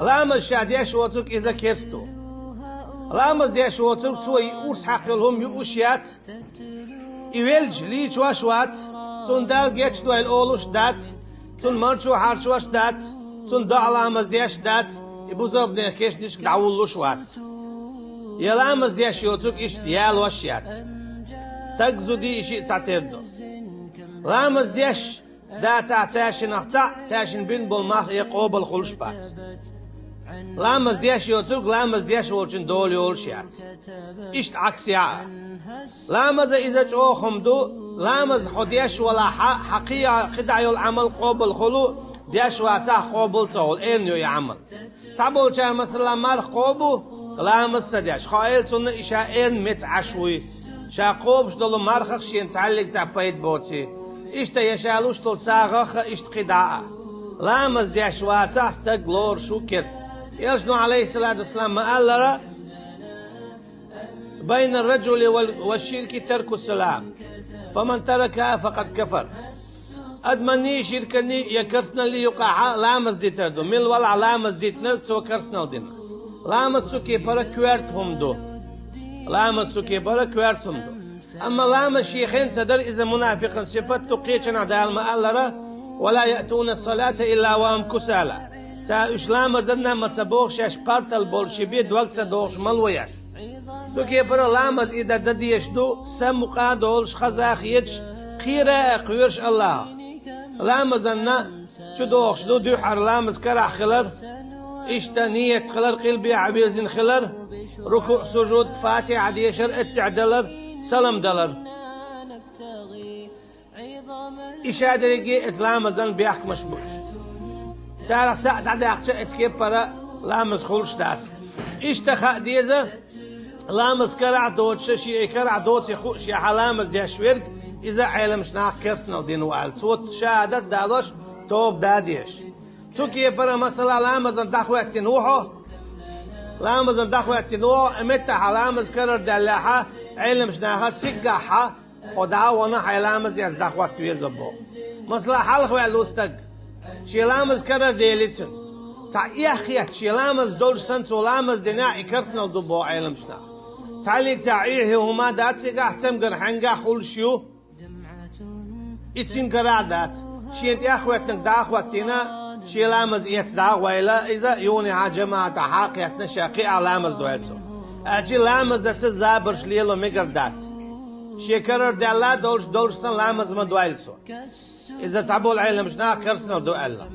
لامز شاديش وترك إذا كيستو لامز ديش وترك توي أورس حق لهم يوشيات يولج ليش واشوات تون دال جيتش دوال أولوش دات تون مرشو حارشوش دات تون دع لامز ديش دات يبوزا بني كيش نشك دعولوش وات يا لامز ديش وترك إيش ديال واشيات تجزو دي إشي تعتردو لامز ديش دا تعتاشن أخطأ تاشن بين بالماخ يقوبل خلش بات لامز ديش يوترك لامز ديش ولشن دول يولشيات إشت عكسيا لامز إذا جو خمدو لامز خديش ولا حقيقة خدع يول عمل قوبل خلو ديش واتح قوبل تول إرنيو يعمل تعبول شار مثلا مار قوبو لامز سديش خايل تون إشا إرن مت عشوي شا قوبش دولو مارخخ شين تعلق تعبايد بوتي إشت يشالوش تول ساغخ إشت قداء لامز ديش واتح استقلور شو كرت يرجنو عليه الصلاة والسلام ما قال لرا بين الرجل والشرك ترك السلام فمن تركها فقد كفر أدمني شركني يكرسنا لي يقع لامز دي تردو مل ولا لامز دي تنرد سو كرسنا دينا لامز سو كي برا كوارتهم دو لامز سو كي برا كوارتهم دو أما لامز شيخين صدر إذا منافقا صفت تقيتشن عدال ما قال لرا ولا يأتون الصلاة إلا وهم كسالى تا إسلام زدنا متسبوخ شاش بارتل بولشيبي دوقت سدوخش ملوياش تو كي برا لامز إذا دديش دو سم قادولش خزاخيتش خيرا قيرش الله لامزنا شو دوخش دو حر لامز كرع خلر إشتانية خلر قلبي عبير زين خلر ركوع سجود فاتح عديشر اتعدلر سلام دلر إشادريجي إتلامزن بيحك مشبوش تعرف تعد أخشى إتكيب برا لامز خلش دات إشتخاء ديزا لامز كرع دوت شيء كرع دوت يخوش يا حلامز ديش ورق إذا علمش ناخ كرسنا دين وقال صوت شهادة دادوش توب داديش توكي برا مثلا لامز ندخوة تنوحه لامز ندخوة تنوحه امتى حلامز كرر دلاحة علمش ناخ تسقحها خدعا وانا حلامز يزدخوة تويزبو مثلا حلقوا اللوستق شيلامز كرر ديليتن تا إخيات شيلامز دول سنت ولامز دناء كرسنا دبو علمشنا تعالي تعيه هما داتي قاحتم قرحنقا خلشيو إتين قرادات شينت أخواتنك داخواتنا شيلامز يتداغوا إلا إذا يوني عجماعة حاقيتنا شاقي علامز دوالتو أجي لامز تزابرش ليلو مقردات شيكرر دالا دولش سن لامز ما دوالتو إذا تعبوا العلم شنا كرسنا دو الله